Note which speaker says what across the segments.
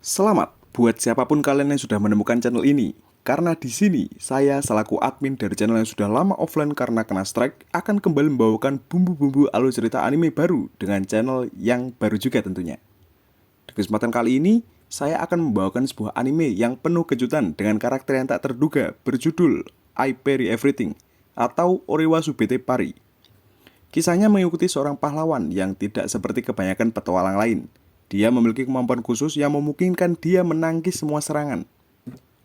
Speaker 1: Selamat buat siapapun kalian yang sudah menemukan channel ini. Karena di sini saya selaku admin dari channel yang sudah lama offline karena kena strike akan kembali membawakan bumbu-bumbu alur cerita anime baru dengan channel yang baru juga tentunya. Di kesempatan kali ini saya akan membawakan sebuah anime yang penuh kejutan dengan karakter yang tak terduga berjudul I Parry Everything atau Orewa Subete Pari. Kisahnya mengikuti seorang pahlawan yang tidak seperti kebanyakan petualang lain. Dia memiliki kemampuan khusus yang memungkinkan dia menangkis semua serangan.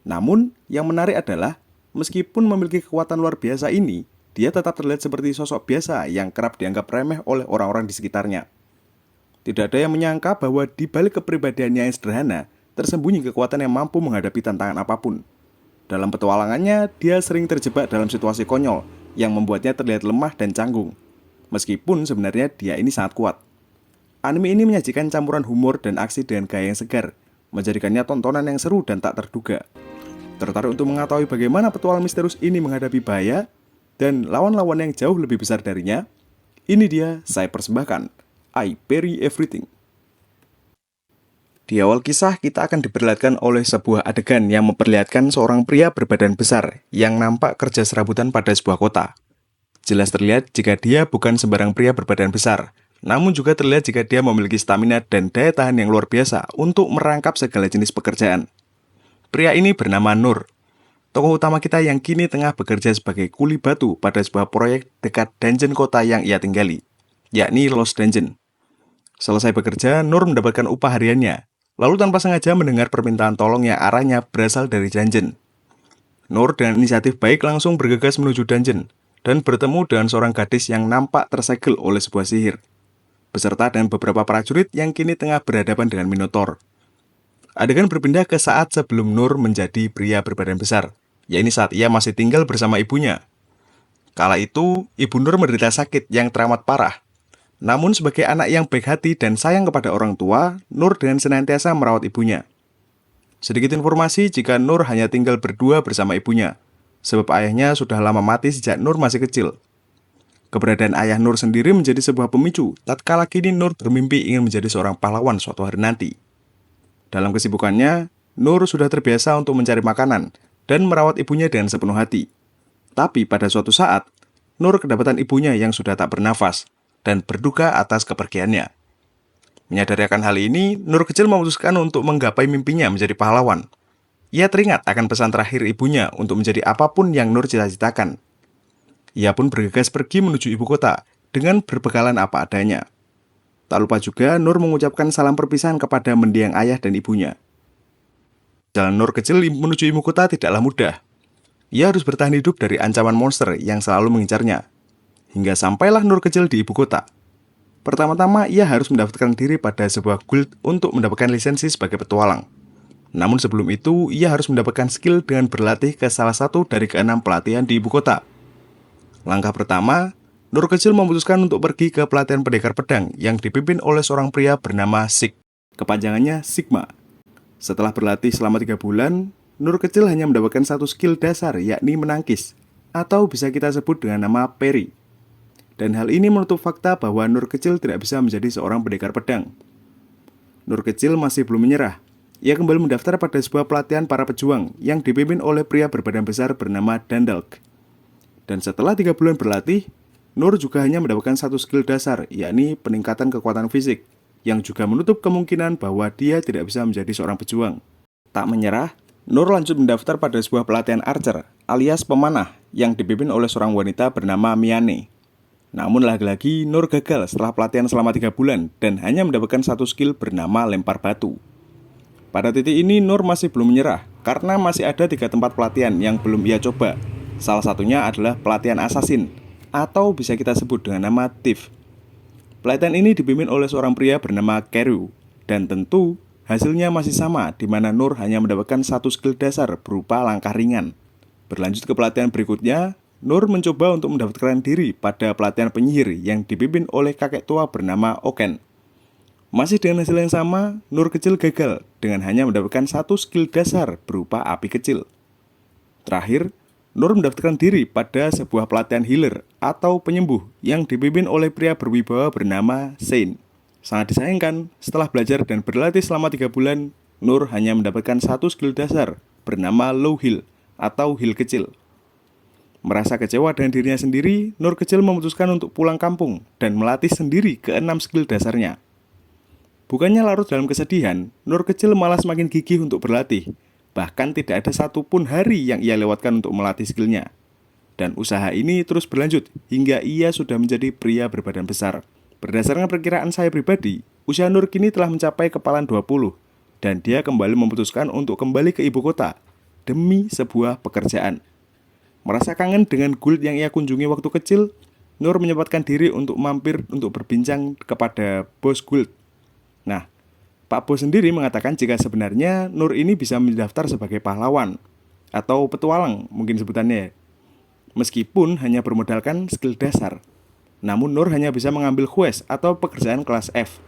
Speaker 1: Namun, yang menarik adalah, meskipun memiliki kekuatan luar biasa ini, dia tetap terlihat seperti sosok biasa yang kerap dianggap remeh oleh orang-orang di sekitarnya. Tidak ada yang menyangka bahwa di balik kepribadiannya yang sederhana, tersembunyi kekuatan yang mampu menghadapi tantangan apapun. Dalam petualangannya, dia sering terjebak dalam situasi konyol yang membuatnya terlihat lemah dan canggung. Meskipun sebenarnya dia ini sangat kuat. Anime ini menyajikan campuran humor dan aksi dengan gaya yang segar, menjadikannya tontonan yang seru dan tak terduga. Tertarik untuk mengetahui bagaimana petualang misterius ini menghadapi bahaya dan lawan-lawan yang jauh lebih besar darinya? Ini dia saya persembahkan, I Parry Everything. Di awal kisah kita akan diperlihatkan oleh sebuah adegan yang memperlihatkan seorang pria berbadan besar yang nampak kerja serabutan pada sebuah kota. Jelas terlihat jika dia bukan sembarang pria berbadan besar, namun juga terlihat jika dia memiliki stamina dan daya tahan yang luar biasa untuk merangkap segala jenis pekerjaan. Pria ini bernama Nur, tokoh utama kita yang kini tengah bekerja sebagai kuli batu pada sebuah proyek dekat dungeon kota yang ia tinggali, yakni Lost Dungeon. Selesai bekerja, Nur mendapatkan upah hariannya, lalu tanpa sengaja mendengar permintaan tolong yang arahnya berasal dari dungeon. Nur dengan inisiatif baik langsung bergegas menuju dungeon, dan bertemu dengan seorang gadis yang nampak tersegel oleh sebuah sihir, beserta dengan beberapa prajurit yang kini tengah berhadapan dengan Minotaur. Adegan berpindah ke saat sebelum Nur menjadi pria berbadan besar, yakni saat ia masih tinggal bersama ibunya. Kala itu, ibu Nur menderita sakit yang teramat parah. Namun sebagai anak yang baik hati dan sayang kepada orang tua, Nur dengan senantiasa merawat ibunya. Sedikit informasi jika Nur hanya tinggal berdua bersama ibunya, sebab ayahnya sudah lama mati sejak Nur masih kecil. Keberadaan ayah Nur sendiri menjadi sebuah pemicu tatkala kini Nur bermimpi ingin menjadi seorang pahlawan suatu hari nanti. Dalam kesibukannya, Nur sudah terbiasa untuk mencari makanan dan merawat ibunya dengan sepenuh hati. Tapi pada suatu saat, Nur kedapatan ibunya yang sudah tak bernafas dan berduka atas kepergiannya. Menyadari akan hal ini, Nur kecil memutuskan untuk menggapai mimpinya menjadi pahlawan. Ia teringat akan pesan terakhir ibunya untuk menjadi apapun yang Nur cita-citakan. Ia pun bergegas pergi menuju ibu kota dengan berbekalan apa adanya. Tak lupa juga Nur mengucapkan salam perpisahan kepada mendiang ayah dan ibunya. Jalan Nur kecil menuju ibu kota tidaklah mudah. Ia harus bertahan hidup dari ancaman monster yang selalu mengincarnya. Hingga sampailah Nur kecil di ibu kota. Pertama-tama ia harus mendaftarkan diri pada sebuah guild untuk mendapatkan lisensi sebagai petualang. Namun sebelum itu ia harus mendapatkan skill dengan berlatih ke salah satu dari ke-6 pelatihan di ibu kota. Langkah pertama, Nur kecil memutuskan untuk pergi ke pelatihan pendekar pedang yang dipimpin oleh seorang pria bernama Sig. Kepanjangannya Sigma. Setelah berlatih selama 3 bulan, Nur kecil hanya mendapatkan satu skill dasar, yakni menangkis, atau bisa kita sebut dengan nama parry. Dan hal ini menutup fakta bahwa Nur kecil tidak bisa menjadi seorang pendekar pedang. Nur kecil masih belum menyerah. Ia kembali mendaftar pada sebuah pelatihan para pejuang yang dipimpin oleh pria berbadan besar bernama Dandalk. Dan setelah 3 bulan berlatih, Nur juga hanya mendapatkan satu skill dasar, yakni peningkatan kekuatan fisik, yang juga menutup kemungkinan bahwa dia tidak bisa menjadi seorang pejuang. Tak menyerah, Nur lanjut mendaftar pada sebuah pelatihan archer, alias pemanah, yang dipimpin oleh seorang wanita bernama Miane. Namun lagi-lagi, Nur gagal setelah pelatihan selama 3 bulan, dan hanya mendapatkan satu skill bernama lempar batu. Pada titik ini, Nur masih belum menyerah, karena masih ada 3 tempat pelatihan yang belum ia coba. Salah satunya adalah pelatihan assassin, atau bisa kita sebut dengan nama Thief. Pelatihan ini dipimpin oleh seorang pria bernama Keru, dan tentu hasilnya masih sama, di mana Nur hanya mendapatkan satu skill dasar berupa langkah ringan. Berlanjut ke pelatihan berikutnya, Nur mencoba untuk mendaftarkan diri pada pelatihan penyihir yang dipimpin oleh kakek tua bernama Oken. Masih dengan hasil yang sama, Nur kecil gagal dengan hanya mendapatkan satu skill dasar berupa api kecil. Terakhir, Nur mendaftarkan diri pada sebuah pelatihan healer atau penyembuh yang dipimpin oleh pria berwibawa bernama Shane. Sangat disayangkan, setelah belajar dan berlatih selama 3 bulan, Nur hanya mendapatkan satu skill dasar bernama low heal atau heal kecil. Merasa kecewa dengan dirinya sendiri, Nur kecil memutuskan untuk pulang kampung dan melatih sendiri ke-6 skill dasarnya. Bukannya larut dalam kesedihan, Nur kecil malah semakin gigih untuk berlatih. Bahkan tidak ada satupun hari yang ia lewatkan untuk melatih skillnya. Dan usaha ini terus berlanjut hingga ia sudah menjadi pria berbadan besar. Berdasarkan perkiraan saya pribadi, usia Nur kini telah mencapai kepalan 20 dan dia kembali memutuskan untuk kembali ke ibu kota demi sebuah pekerjaan. Merasa kangen dengan guild yang ia kunjungi waktu kecil, Nur menyempatkan diri untuk mampir untuk berbincang kepada bos guild. Nah, Pak Bos sendiri mengatakan jika sebenarnya Nur ini bisa mendaftar sebagai pahlawan atau petualang mungkin sebutannya. Meskipun hanya bermodalkan skill dasar, namun Nur hanya bisa mengambil quest atau pekerjaan kelas F,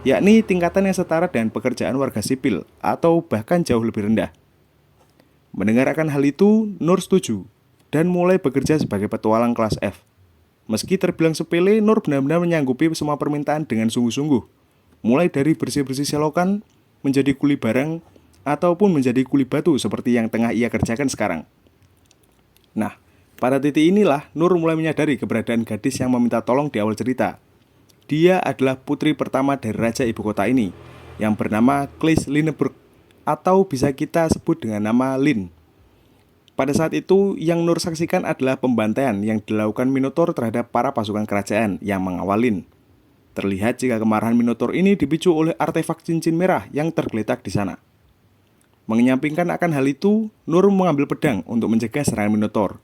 Speaker 1: yakni tingkatan yang setara dengan pekerjaan warga sipil atau bahkan jauh lebih rendah. Mendengar akan hal itu, Nur setuju dan mulai bekerja sebagai petualang kelas F. Meski terbilang sepele, Nur benar-benar menyanggupi semua permintaan dengan sungguh-sungguh. Mulai dari bersih-bersih selokan, menjadi kuli barang, ataupun menjadi kuli batu seperti yang tengah ia kerjakan sekarang. Nah, pada titik inilah Nur mulai menyadari keberadaan gadis yang meminta tolong di awal cerita. Dia adalah putri pertama dari raja ibu kota ini, yang bernama Kleis Lineburg, atau bisa kita sebut dengan nama Lin. Pada saat itu, yang Nur saksikan adalah pembantaian yang dilakukan Minotaur terhadap para pasukan kerajaan yang mengawal Lin. Terlihat jika kemarahan Minotaur ini dipicu oleh artefak cincin merah yang tergeletak di sana. Menyampingkan akan hal itu, Nur mengambil pedang untuk mencegah serangan Minotaur.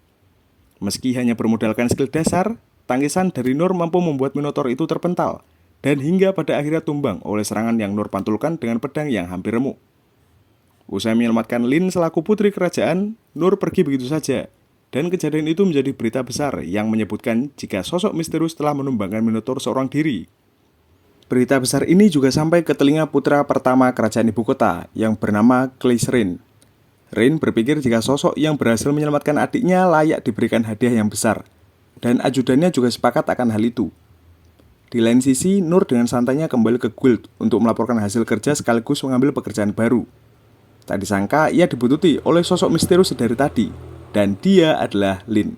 Speaker 1: Meski hanya bermodalkan skill dasar, tangisan dari Nur mampu membuat Minotaur itu terpental, dan hingga pada akhirnya tumbang oleh serangan yang Nur pantulkan dengan pedang yang hampir remuk. Usai menyelamatkan Lin selaku putri kerajaan, Nur pergi begitu saja. Dan kejadian itu menjadi berita besar yang menyebutkan jika sosok misterius telah menumbangkan Minotaur seorang diri. Berita besar ini juga sampai ke telinga putra pertama kerajaan ibu kota yang bernama Kleis Rain. Rain berpikir jika sosok yang berhasil menyelamatkan adiknya layak diberikan hadiah yang besar. Dan ajudannya juga sepakat akan hal itu. Di lain sisi, Nur dengan santainya kembali ke guild untuk melaporkan hasil kerja sekaligus mengambil pekerjaan baru. Tak disangka ia dibututi oleh sosok misterius dari tadi, dan dia adalah Lin.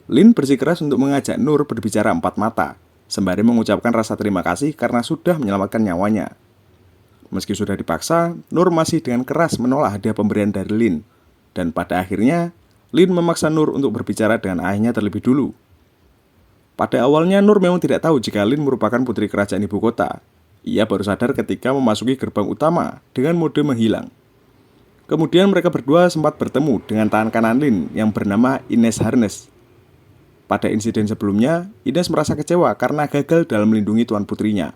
Speaker 1: Lin bersikeras untuk mengajak Nur berbicara empat mata, sembari mengucapkan rasa terima kasih karena sudah menyelamatkan nyawanya. Meski sudah dipaksa, Nur masih dengan keras menolak hadiah pemberian dari Lin, dan pada akhirnya, Lin memaksa Nur untuk berbicara dengan ayahnya terlebih dulu. Pada awalnya Nur memang tidak tahu jika Lin merupakan putri kerajaan ibu kota. Ia baru sadar ketika memasuki gerbang utama dengan mode menghilang. Kemudian mereka berdua sempat bertemu dengan tangan kanan Lin yang bernama Ines Harness. Pada insiden sebelumnya, Ines merasa kecewa karena gagal dalam melindungi tuan putrinya.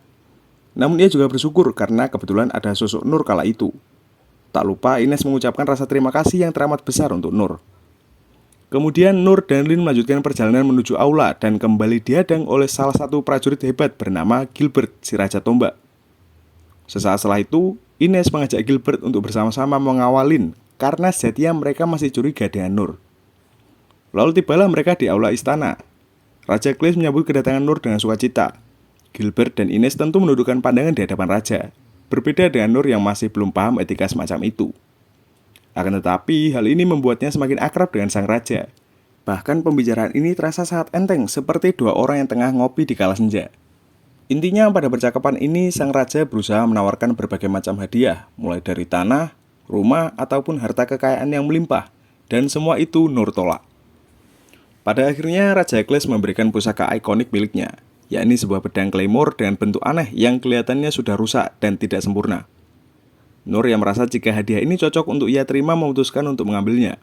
Speaker 1: Namun ia juga bersyukur karena kebetulan ada sosok Nur kala itu. Tak lupa Ines mengucapkan rasa terima kasih yang teramat besar untuk Nur. Kemudian Nur dan Lin melanjutkan perjalanan menuju aula dan kembali dihadang oleh salah satu prajurit hebat bernama Gilbert, si Raja Tombak. Sesaat setelah itu, Ines mengajak Gilbert untuk bersama-sama mengawal Lin karena sejatinya mereka masih curiga dengan Nur. Lalu tibalah mereka di aula istana. Raja Kleis menyambut kedatangan Nur dengan sukacita. Gilbert dan Ines tentu menundukkan pandangan di hadapan raja, berbeda dengan Nur yang masih belum paham etika semacam itu. Akan tetapi, hal ini membuatnya semakin akrab dengan sang raja. Bahkan pembicaraan ini terasa sangat enteng seperti dua orang yang tengah ngopi di kala senja. Intinya pada percakapan ini sang raja berusaha menawarkan berbagai macam hadiah, mulai dari tanah, rumah, ataupun harta kekayaan yang melimpah, dan semua itu Nur tolak. Pada akhirnya Raja Kleis memberikan pusaka ikonik miliknya, yakni sebuah pedang claymore dengan bentuk aneh yang kelihatannya sudah rusak dan tidak sempurna. Nur yang merasa jika hadiah ini cocok untuk ia terima memutuskan untuk mengambilnya.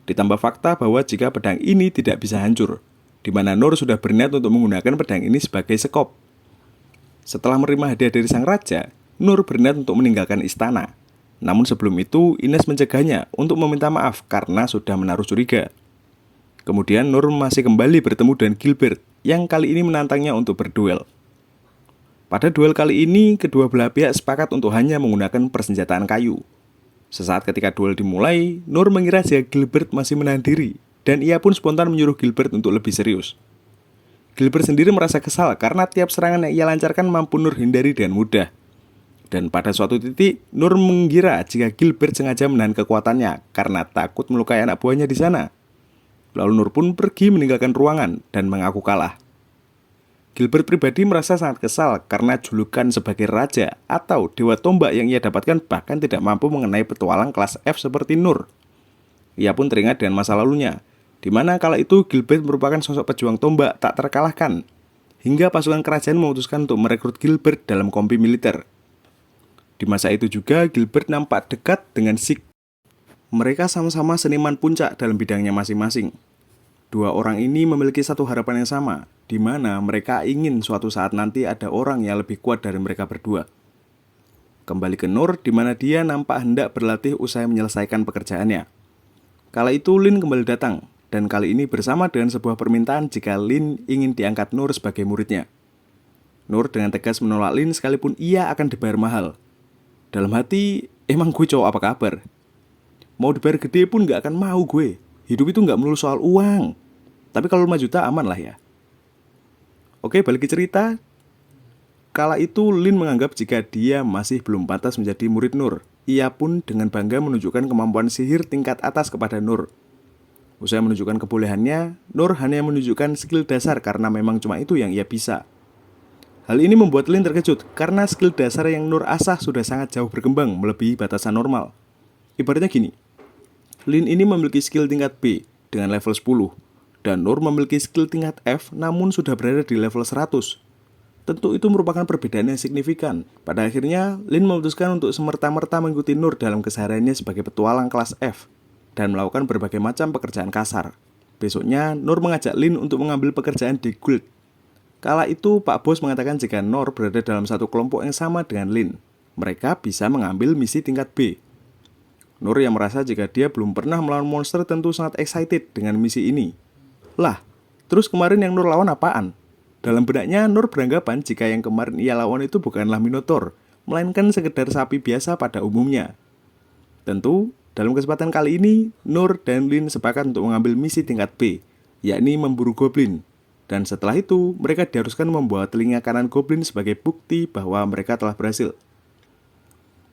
Speaker 1: Ditambah fakta bahwa jika pedang ini tidak bisa hancur, di mana Nur sudah berniat untuk menggunakan pedang ini sebagai sekop. Setelah menerima hadiah dari sang raja, Nur berniat untuk meninggalkan istana. Namun sebelum itu, Ines mencegahnya untuk meminta maaf karena sudah menaruh curiga. Kemudian Nur masih kembali bertemu dengan Gilbert yang kali ini menantangnya untuk berduel. Pada duel kali ini, kedua belah pihak sepakat untuk hanya menggunakan persenjataan kayu. Sesaat ketika duel dimulai, Nur mengira jika Gilbert masih menahan diri, dan ia pun spontan menyuruh Gilbert untuk lebih serius. Gilbert sendiri merasa kesal karena tiap serangan yang ia lancarkan mampu Nur hindari dengan mudah. Dan pada suatu titik, Nur mengira jika Gilbert sengaja menahan kekuatannya karena takut melukai anak buahnya di sana. Lalu Nur pun pergi meninggalkan ruangan dan mengaku kalah. Gilbert pribadi merasa sangat kesal karena julukan sebagai raja atau dewa tombak yang ia dapatkan bahkan tidak mampu mengenai petualang kelas F seperti Nur. Ia pun teringat dengan masa lalunya, di mana kala itu Gilbert merupakan sosok pejuang tombak tak terkalahkan, hingga pasukan kerajaan memutuskan untuk merekrut Gilbert dalam kompi militer. Di masa itu juga Gilbert nampak dekat dengan Zeke. Mereka sama-sama seniman puncak dalam bidangnya masing-masing. Dua orang ini memiliki satu harapan yang sama, di mana mereka ingin suatu saat nanti ada orang yang lebih kuat dari mereka berdua. Kembali ke Nur, di mana dia nampak hendak berlatih usai menyelesaikan pekerjaannya. Kala itu Lin kembali datang, dan kali ini bersama dengan sebuah permintaan jika Lin ingin diangkat Nur sebagai muridnya. Nur dengan tegas menolak Lin sekalipun ia akan dibayar mahal. Dalam hati, emang gue cowok apa kabar? Mau dibayar gede pun gak akan mau gue. Hidup itu gak melulu soal uang. Tapi kalau 5 juta aman lah ya. Oke, balik ke cerita. Kala itu Lin menganggap jika dia masih belum pantas menjadi murid Nur. Ia pun dengan bangga menunjukkan kemampuan sihir tingkat atas kepada Nur. Usai menunjukkan kebolehannya, Nur hanya menunjukkan skill dasar karena memang cuma itu yang ia bisa. Hal ini membuat Lin terkejut karena skill dasar yang Nur asah sudah sangat jauh berkembang melebihi batasan normal. Ibaratnya gini, Lin ini memiliki skill tingkat B dengan level 10, dan Nur memiliki skill tingkat F namun sudah berada di level 100. Tentu itu merupakan perbedaan yang signifikan. Pada akhirnya, Lin memutuskan untuk semerta-merta mengikuti Nur dalam kesehariannya sebagai petualang kelas F dan melakukan berbagai macam pekerjaan kasar. Besoknya, Nur mengajak Lin untuk mengambil pekerjaan di guild. Kala itu, Pak Bos mengatakan jika Nur berada dalam satu kelompok yang sama dengan Lin, mereka bisa mengambil misi tingkat B. Nur yang merasa jika dia belum pernah melawan monster tentu sangat excited dengan misi ini. Lah, terus kemarin yang Nur lawan apaan? Dalam benaknya, Nur beranggapan jika yang kemarin ia lawan itu bukanlah Minotaur, melainkan sekedar sapi biasa pada umumnya. Tentu, dalam kesempatan kali ini, Nur dan Lin sepakat untuk mengambil misi tingkat B, yakni memburu goblin. Dan setelah itu, mereka diharuskan membawa telinga kanan goblin sebagai bukti bahwa mereka telah berhasil.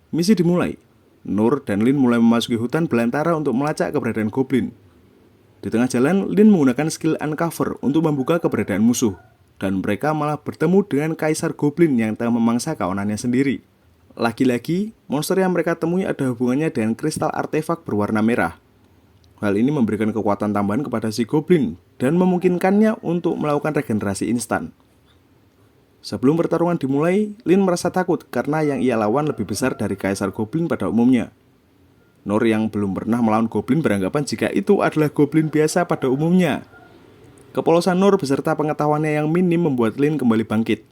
Speaker 1: Misi dimulai. Nur dan Lin mulai memasuki hutan belantara untuk melacak keberadaan goblin. Di tengah jalan, Lin menggunakan skill uncover untuk membuka keberadaan musuh. Dan mereka malah bertemu dengan Kaisar Goblin yang tengah memangsa kawanannya sendiri. Lagi-lagi, monster yang mereka temui ada hubungannya dengan kristal artefak berwarna merah. Hal ini memberikan kekuatan tambahan kepada si Goblin dan memungkinkannya untuk melakukan regenerasi instan. Sebelum pertarungan dimulai, Lin merasa takut karena yang ia lawan lebih besar dari Kaisar Goblin pada umumnya. Nur yang belum pernah melawan Goblin beranggapan jika itu adalah Goblin biasa pada umumnya. Kepolosan Nur beserta pengetahuannya yang minim membuat Lin kembali bangkit,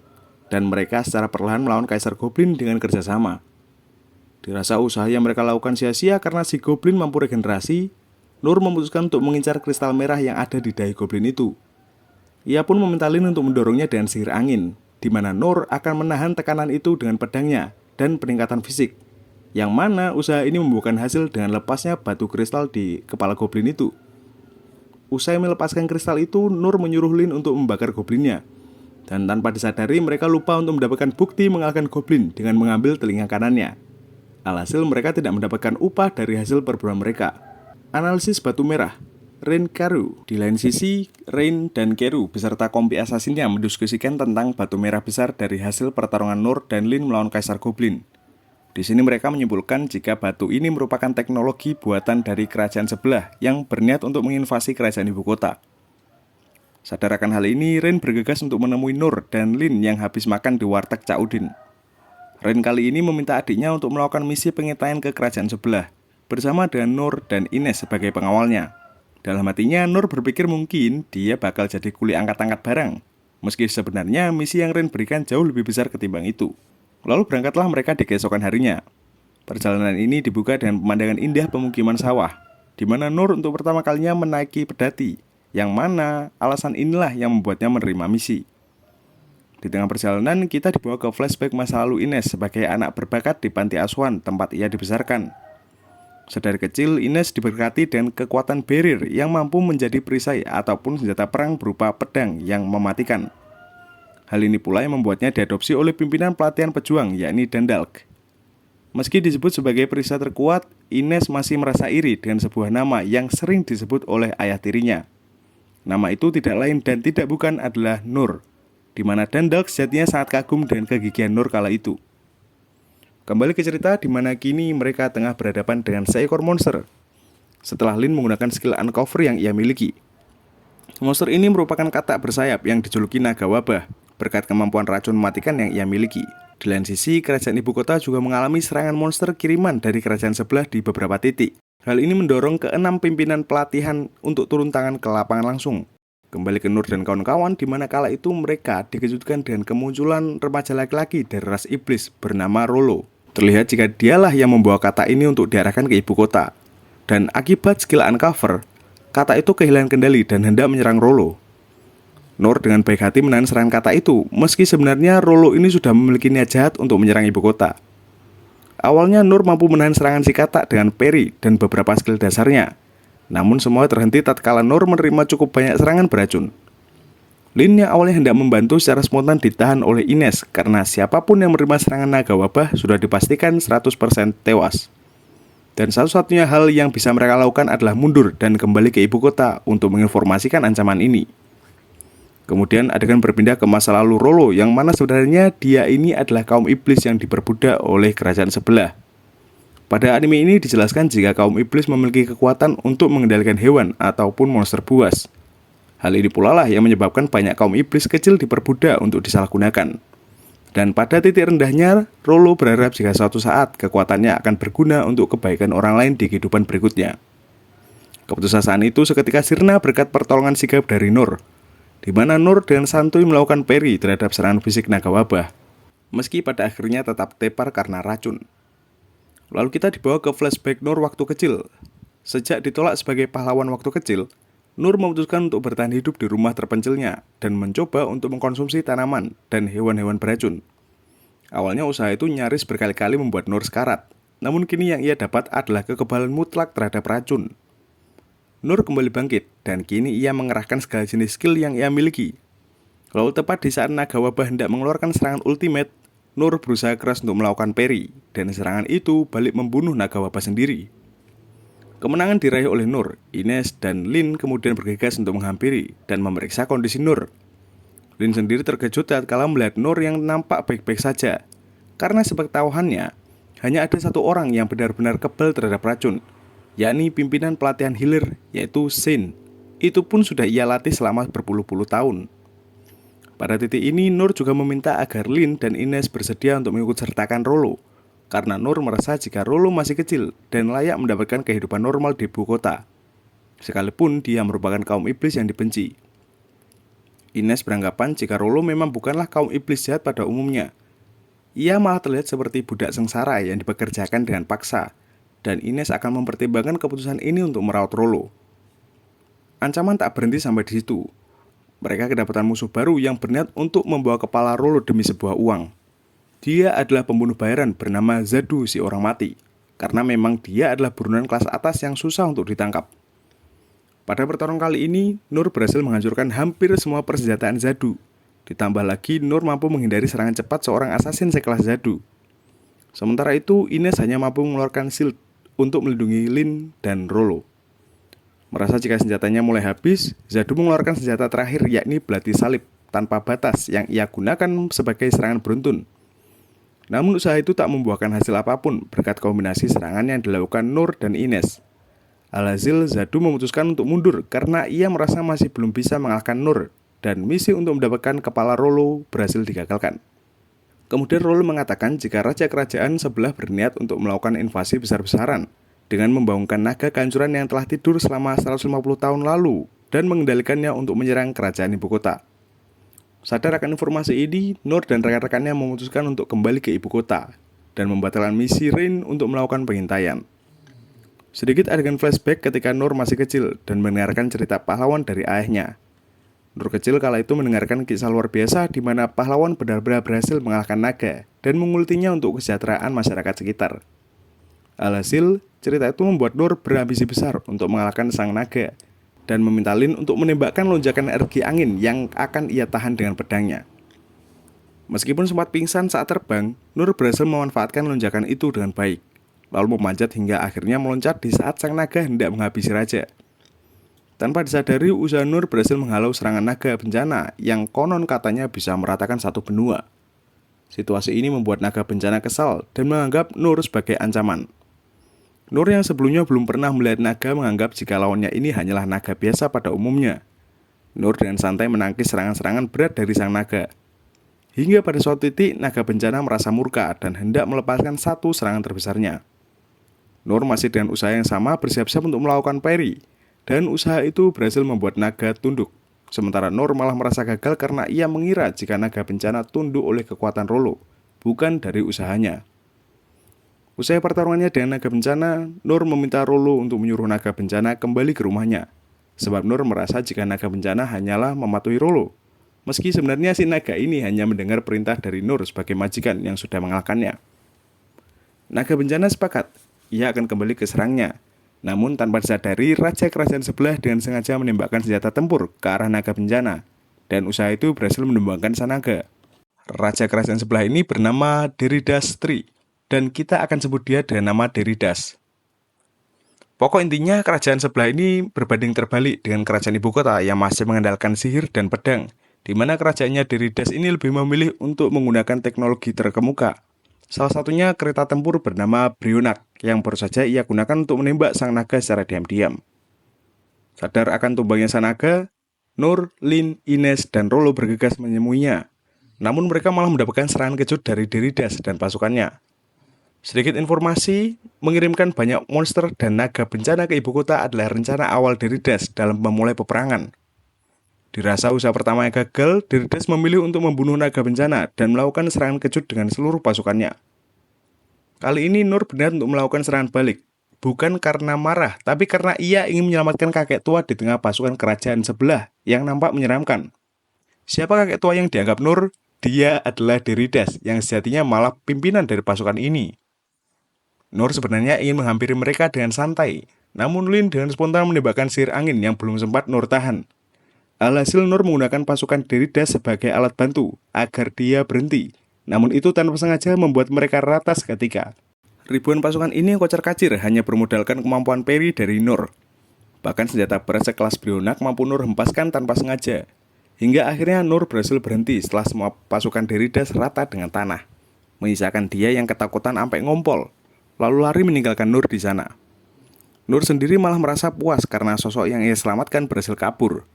Speaker 1: dan mereka secara perlahan melawan Kaisar Goblin dengan kerjasama. Dirasa usaha yang mereka lakukan sia-sia karena si Goblin mampu regenerasi, Nur memutuskan untuk mengincar kristal merah yang ada di dahi Goblin itu. Ia pun meminta Lin untuk mendorongnya dengan sihir angin, di mana Nur akan menahan tekanan itu dengan pedangnya dan peningkatan fisik, yang mana usaha ini membuahkan hasil dengan lepasnya batu kristal di kepala Goblin itu. Usai melepaskan kristal itu, Nur menyuruh Lin untuk membakar goblinnya. Dan tanpa disadari, mereka lupa untuk mendapatkan bukti mengalahkan goblin dengan mengambil telinga kanannya. Alhasil mereka tidak mendapatkan upah dari hasil perburuan mereka. Analisis batu merah. Rain Keru. Di lain sisi, Rain dan Keru beserta kompi asasinnya mendiskusikan tentang batu merah besar dari hasil pertarungan Nur dan Lin melawan Kaisar Goblin. Di sini mereka menyimpulkan jika batu ini merupakan teknologi buatan dari kerajaan sebelah yang berniat untuk menginvasi kerajaan ibu kota. Sadar akan hal ini, Rain bergegas untuk menemui Nur dan Lin yang habis makan di warteg Cak Udin. Rain kali ini meminta adiknya untuk melakukan misi pengintaian ke kerajaan sebelah, bersama dengan Nur dan Ines sebagai pengawalnya. Dalam hatinya, Nur berpikir mungkin dia bakal jadi kuli angkat-angkat barang, meski sebenarnya misi yang Rain berikan jauh lebih besar ketimbang itu. Lalu berangkatlah mereka di keesokan harinya. Perjalanan ini dibuka dengan pemandangan indah pemukiman sawah, di mana Nur untuk pertama kalinya menaiki pedati, yang mana alasan inilah yang membuatnya menerima misi. Di tengah perjalanan, kita dibawa ke flashback masa lalu Ines sebagai anak berbakat di panti asuhan tempat ia dibesarkan. Sedari kecil, Ines diberkati dengan kekuatan berir yang mampu menjadi perisai ataupun senjata perang berupa pedang yang mematikan. Hal ini pula yang membuatnya diadopsi oleh pimpinan pelatihan pejuang, yakni Dandalk. Meski disebut sebagai perisai terkuat, Ines masih merasa iri dengan sebuah nama yang sering disebut oleh ayah tirinya. Nama itu tidak lain dan tidak bukan adalah Nur, di mana Dundalk sejatinya sangat kagum dengan kegigihan Nur kala itu. Kembali ke cerita di mana kini mereka tengah berhadapan dengan seekor monster. Setelah Lin menggunakan skill uncover yang ia miliki. Monster ini merupakan katak bersayap yang dijuluki naga wabah, berkat kemampuan racun mematikan yang ia miliki. Di lain sisi, kerajaan ibu kota juga mengalami serangan monster kiriman dari kerajaan sebelah di beberapa titik. Hal ini mendorong ke-6 pimpinan pelatihan untuk turun tangan ke lapangan langsung. Kembali ke Nur dan kawan-kawan, di mana kala itu mereka dikejutkan dengan kemunculan remaja laki-laki dari ras iblis bernama Rollo. Terlihat jika dialah yang membawa kata ini untuk diarahkan ke ibu kota. Dan akibat skill uncover, kata itu kehilangan kendali dan hendak menyerang Rollo. Nur dengan baik hati menahan serangan kata itu, meski sebenarnya Rollo ini sudah memiliki niat jahat untuk menyerang ibu kota. Awalnya Nur mampu menahan serangan si katak dengan parry dan beberapa skill dasarnya. Namun semua terhenti tatkala Nur menerima cukup banyak serangan beracun. Lin yang awalnya hendak membantu secara spontan ditahan oleh Ines karena siapapun yang menerima serangan naga wabah sudah dipastikan 100% tewas. Dan satu-satunya hal yang bisa mereka lakukan adalah mundur dan kembali ke ibu kota untuk menginformasikan ancaman ini. Kemudian adegan berpindah ke masa lalu Rollo yang mana sebenarnya dia ini adalah kaum iblis yang diperbudak oleh kerajaan sebelah. Pada anime ini dijelaskan jika kaum iblis memiliki kekuatan untuk mengendalikan hewan ataupun monster buas. Hal ini pula lah yang menyebabkan banyak kaum iblis kecil diperbudak untuk disalahgunakan. Dan pada titik rendahnya, Rollo berharap jika suatu saat kekuatannya akan berguna untuk kebaikan orang lain di kehidupan berikutnya. Keputusasaan itu seketika sirna berkat pertolongan sigap dari Nur, di mana Nur dengan santuy melakukan parry terhadap serangan fisik naga wabah, meski pada akhirnya tetap tepar karena racun. Lalu kita dibawa ke flashback Nur waktu kecil. Sejak ditolak sebagai pahlawan waktu kecil, Nur memutuskan untuk bertahan hidup di rumah terpencilnya dan mencoba untuk mengkonsumsi tanaman dan hewan-hewan beracun. Awalnya usaha itu nyaris berkali-kali membuat Nur sekarat, namun kini yang ia dapat adalah kekebalan mutlak terhadap racun. Nur kembali bangkit, dan kini ia mengerahkan segala jenis skill yang ia miliki. Lalu tepat di saat naga wabah hendak mengeluarkan serangan ultimate, Nur berusaha keras untuk melakukan parry, dan serangan itu balik membunuh naga wabah sendiri. Kemenangan diraih oleh Nur, Ines, dan Lin kemudian bergegas untuk menghampiri dan memeriksa kondisi Nur. Lin sendiri terkejut tatkala melihat Nur yang nampak baik-baik saja, karena sepengetahuannya, hanya ada satu orang yang benar-benar kebal terhadap racun, yakni pimpinan pelatihan healer, yaitu Shin. Itu pun sudah ia latih selama berpuluh-puluh tahun. Pada titik ini, Nur juga meminta agar Lin dan Ines bersedia untuk mengikut sertakan Rollo, karena Nur merasa jika Rollo masih kecil dan layak mendapatkan kehidupan normal di ibu kota, sekalipun dia merupakan kaum iblis yang dibenci. Ines beranggapan jika Rollo memang bukanlah kaum iblis jahat pada umumnya. Ia malah terlihat seperti budak sengsara yang dipekerjakan dengan paksa, dan Ines akan mempertimbangkan keputusan ini untuk merawat Rollo. Ancaman tak berhenti sampai di situ. Mereka kedapatan musuh baru yang berniat untuk membawa kepala Rollo demi sebuah uang. Dia adalah pembunuh bayaran bernama Zadu si orang mati, karena memang dia adalah buronan kelas atas yang susah untuk ditangkap. Pada pertarungan kali ini, Nur berhasil menghancurkan hampir semua persenjataan Zadu. Ditambah lagi, Nur mampu menghindari serangan cepat seorang assassin sekelas Zadu. Sementara itu, Ines hanya mampu mengeluarkan shield untuk melindungi Lin dan Rollo. Merasa jika senjatanya mulai habis, Zadu mengeluarkan senjata terakhir yakni belati salib tanpa batas yang ia gunakan sebagai serangan beruntun. Namun usaha itu tak membuahkan hasil apapun berkat kombinasi serangan yang dilakukan Nur dan Ines. Alhasil Zadu memutuskan untuk mundur karena ia merasa masih belum bisa mengalahkan Nur, dan misi untuk mendapatkan kepala Rollo berhasil digagalkan. Kemudian Rollo mengatakan jika raja kerajaan sebelah berniat untuk melakukan invasi besar-besaran dengan membangunkan naga kehancuran yang telah tidur selama 150 tahun lalu dan mengendalikannya untuk menyerang kerajaan ibu kota. Sadar akan informasi ini, Nur dan rekan-rekannya memutuskan untuk kembali ke ibu kota dan membatalkan misi Rain untuk melakukan pengintaian. Sedikit adegan flashback ketika Nur masih kecil dan mendengarkan cerita pahlawan dari ayahnya. Nur kecil kala itu mendengarkan kisah luar biasa di mana pahlawan benar-benar berhasil mengalahkan naga dan mengultinya untuk kesejahteraan masyarakat sekitar. Alhasil, cerita itu membuat Nur berambisi besar untuk mengalahkan sang naga dan meminta Lin untuk menembakkan lonjakan energi angin yang akan ia tahan dengan pedangnya. Meskipun sempat pingsan saat terbang, Nur berhasil memanfaatkan lonjakan itu dengan baik, lalu memanjat hingga akhirnya meloncat di saat sang naga hendak menghabisi raja. Tanpa disadari, usaha Nur berhasil menghalau serangan naga bencana yang konon katanya bisa meratakan satu benua. Situasi ini membuat naga bencana kesal dan menganggap Nur sebagai ancaman. Nur yang sebelumnya belum pernah melihat naga menganggap jika lawannya ini hanyalah naga biasa pada umumnya. Nur dengan santai menangkis serangan-serangan berat dari sang naga. Hingga pada suatu titik, naga bencana merasa murka dan hendak melepaskan satu serangan terbesarnya. Nur masih dengan usaha yang sama bersiap-siap untuk melakukan parry, dan usaha itu berhasil membuat naga tunduk. Sementara Nur malah merasa gagal karena ia mengira jika naga bencana tunduk oleh kekuatan Rolo, bukan dari usahanya. Usai pertarungannya dengan naga bencana, Nur meminta Rolo untuk menyuruh naga bencana kembali ke rumahnya. Sebab Nur merasa jika naga bencana hanyalah mematuhi Rolo. Meski sebenarnya si naga ini hanya mendengar perintah dari Nur sebagai majikan yang sudah mengalahkannya. Naga bencana sepakat, ia akan kembali ke serangnya. Namun tanpa disadari, raja kerajaan sebelah dengan sengaja menembakkan senjata tempur ke arah naga bencana. Dan usaha itu berhasil menumbangkan sang naga. Raja kerajaan sebelah ini bernama Deridas III, dan kita akan sebut dia dengan nama Deridas. Pokok intinya, kerajaan sebelah ini berbanding terbalik dengan kerajaan ibu kota yang masih mengandalkan sihir dan pedang, di mana kerajaannya Deridas ini lebih memilih untuk menggunakan teknologi terkemuka. Salah satunya kereta tempur bernama Brionak yang baru saja ia gunakan untuk menembak sang naga secara diam-diam. Sadar akan tumbangnya sang naga, Nur, Lin, Ines, dan Rolo bergegas menemuinya. Namun mereka malah mendapatkan serangan kejut dari Deridas dan pasukannya. Sedikit informasi, mengirimkan banyak monster dan naga bencana ke ibu kota adalah rencana awal Deridas dalam memulai peperangan. Dirasa usaha pertamanya gagal, Deridas memilih untuk membunuh naga bencana dan melakukan serangan kejut dengan seluruh pasukannya. Kali ini Nur benar untuk melakukan serangan balik, bukan karena marah, tapi karena ia ingin menyelamatkan kakek tua di tengah pasukan kerajaan sebelah yang nampak menyeramkan. Siapa kakek tua yang dianggap Nur? Dia adalah Deridas yang sejatinya malah pimpinan dari pasukan ini. Nur sebenarnya ingin menghampiri mereka dengan santai, namun Lin dengan spontan menembakkan sihir angin yang belum sempat Nur tahan. Alhasil Nur menggunakan pasukan Deridas sebagai alat bantu agar dia berhenti. Namun itu tanpa sengaja membuat mereka rata seketika. Ribuan pasukan ini kocar-kacir hanya bermodalkan kemampuan parry dari Nur. Bahkan senjata berat sekelas Brionak mampu Nur hempaskan tanpa sengaja. Hingga akhirnya Nur berhasil berhenti setelah semua pasukan Deridas rata dengan tanah, menyisakan dia yang ketakutan sampai ngompol, lalu lari meninggalkan Nur di sana. Nur sendiri malah merasa puas karena sosok yang ia selamatkan berhasil kabur.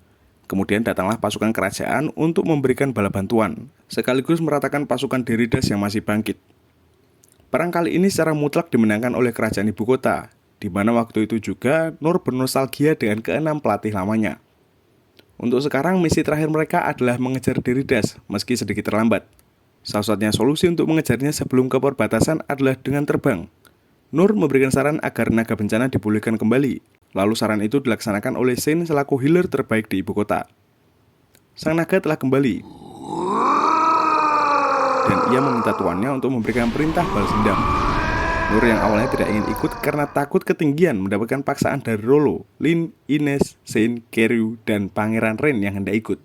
Speaker 1: Kemudian datanglah pasukan kerajaan untuk memberikan bala bantuan, sekaligus meratakan pasukan Deridas yang masih bangkit. Perang kali ini secara mutlak dimenangkan oleh kerajaan ibu kota, di mana waktu itu juga Nur bernostalgia dengan keenam pelatih lamanya. Untuk sekarang, misi terakhir mereka adalah mengejar Deridas, meski sedikit terlambat. Satu-satunya solusi untuk mengejarnya sebelum ke perbatasan adalah dengan terbang. Nur memberikan saran agar naga bencana dipulihkan kembali. Lalu saran itu dilaksanakan oleh Sein selaku healer terbaik di ibu kota. Sang naga telah kembali, dan ia meminta tuannya untuk memberikan perintah balas dendam. Nur yang awalnya tidak ingin ikut karena takut ketinggian mendapatkan paksaan dari Rolo, Lin, Ines, Sein, Keryu, dan Pangeran Ren yang hendak ikut.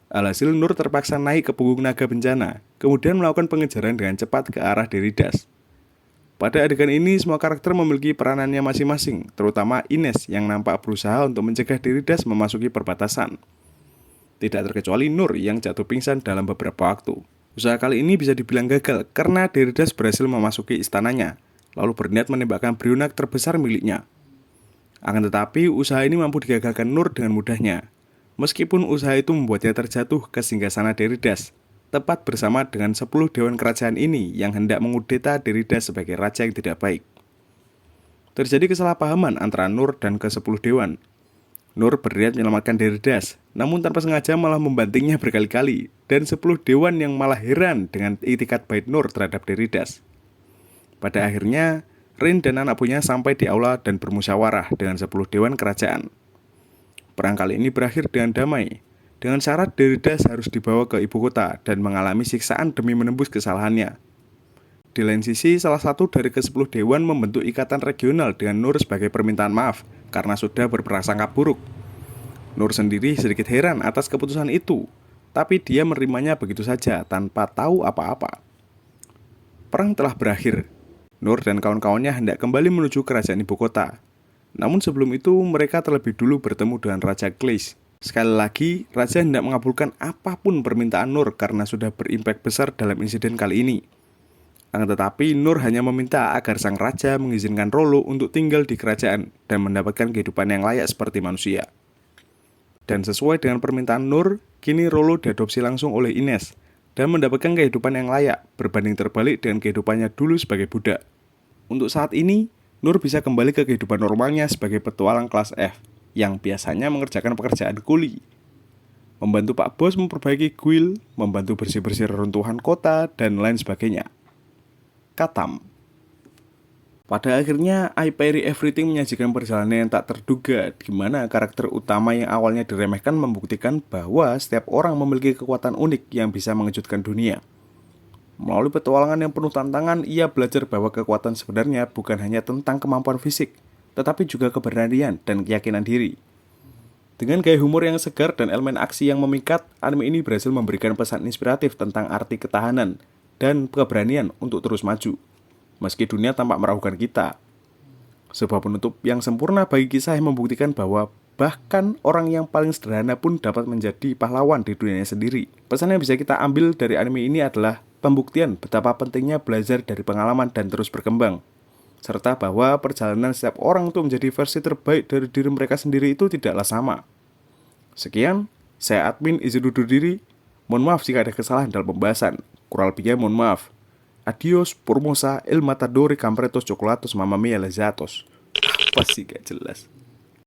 Speaker 1: Alhasil Nur terpaksa naik ke punggung naga bencana, kemudian melakukan pengejaran dengan cepat ke arah Deridas. Pada adegan ini, semua karakter memiliki peranannya masing-masing, terutama Ines yang nampak berusaha untuk mencegah Deridas memasuki perbatasan. Tidak terkecuali Nur yang jatuh pingsan dalam beberapa waktu. Usaha kali ini bisa dibilang gagal karena Deridas berhasil memasuki istananya, lalu berniat menembakkan Brionak terbesar miliknya. Akan tetapi, usaha ini mampu digagalkan Nur dengan mudahnya. Meskipun usaha itu membuatnya terjatuh ke singgasana Deridas, tepat bersama dengan 10 dewan kerajaan ini yang hendak mengudeta Deridas sebagai raja yang tidak baik. Terjadi kesalahpahaman antara Nur dan ke-10 dewan. Nur berniat menyelamatkan Deridas, namun tanpa sengaja malah membantingnya berkali-kali, dan 10 dewan yang malah heran dengan itikat baik Nur terhadap Deridas. Pada akhirnya, Rin dan anak buahnya sampai di aula dan bermusyawarah dengan 10 dewan kerajaan. Perang kali ini berakhir dengan damai, dengan syarat Deridas harus dibawa ke ibu kota dan mengalami siksaan demi menembus kesalahannya. Di lain sisi, salah satu dari ke-10 dewan membentuk ikatan regional dengan Nur sebagai permintaan maaf karena sudah berprasangka buruk. Nur sendiri sedikit heran atas keputusan itu, tapi dia menerimanya begitu saja tanpa tahu apa-apa. Perang telah berakhir. Nur dan kawan-kawannya hendak kembali menuju kerajaan ibu kota. Namun sebelum itu mereka terlebih dulu bertemu dengan Raja Kleish. Sekali lagi, Raja hendak mengabulkan apapun permintaan Nur karena sudah berimpak besar dalam insiden kali ini. Akan tetapi Nur hanya meminta agar sang raja mengizinkan Rollo untuk tinggal di kerajaan dan mendapatkan kehidupan yang layak seperti manusia. Dan sesuai dengan permintaan Nur, kini Rollo diadopsi langsung oleh Ines dan mendapatkan kehidupan yang layak, berbanding terbalik dengan kehidupannya dulu sebagai budak. Untuk saat ini, Nur bisa kembali ke kehidupan normalnya sebagai petualang kelas F, yang biasanya mengerjakan pekerjaan kuli. Membantu Pak Bos memperbaiki kuil, membantu bersih-bersih reruntuhan kota, dan lain sebagainya. Katam. Pada akhirnya, I Pay Everything menyajikan perjalanan yang tak terduga, di mana karakter utama yang awalnya diremehkan membuktikan bahwa setiap orang memiliki kekuatan unik yang bisa mengejutkan dunia. Melalui petualangan yang penuh tantangan, ia belajar bahwa kekuatan sebenarnya bukan hanya tentang kemampuan fisik, tetapi juga keberanian dan keyakinan diri. Dengan gaya humor yang segar dan elemen aksi yang memikat, anime ini berhasil memberikan pesan inspiratif tentang arti ketahanan dan keberanian untuk terus maju, meski dunia tampak meragukan kita. Sebuah penutup yang sempurna bagi kisah yang membuktikan bahwa bahkan orang yang paling sederhana pun dapat menjadi pahlawan di dunianya sendiri. Pesan yang bisa kita ambil dari anime ini adalah pembuktian betapa pentingnya belajar dari pengalaman dan terus berkembang, serta bahwa perjalanan setiap orang untuk menjadi versi terbaik dari diri mereka sendiri itu tidaklah sama. Sekian, saya admin izin undur diri. Mohon maaf jika ada kesalahan dalam pembahasan. Kurang lebihnya mohon maaf. Adios, Formosa, El Matador, Campretos, Chocolatos, Mamma Mia, Lezatos. Apa sih gak jelas?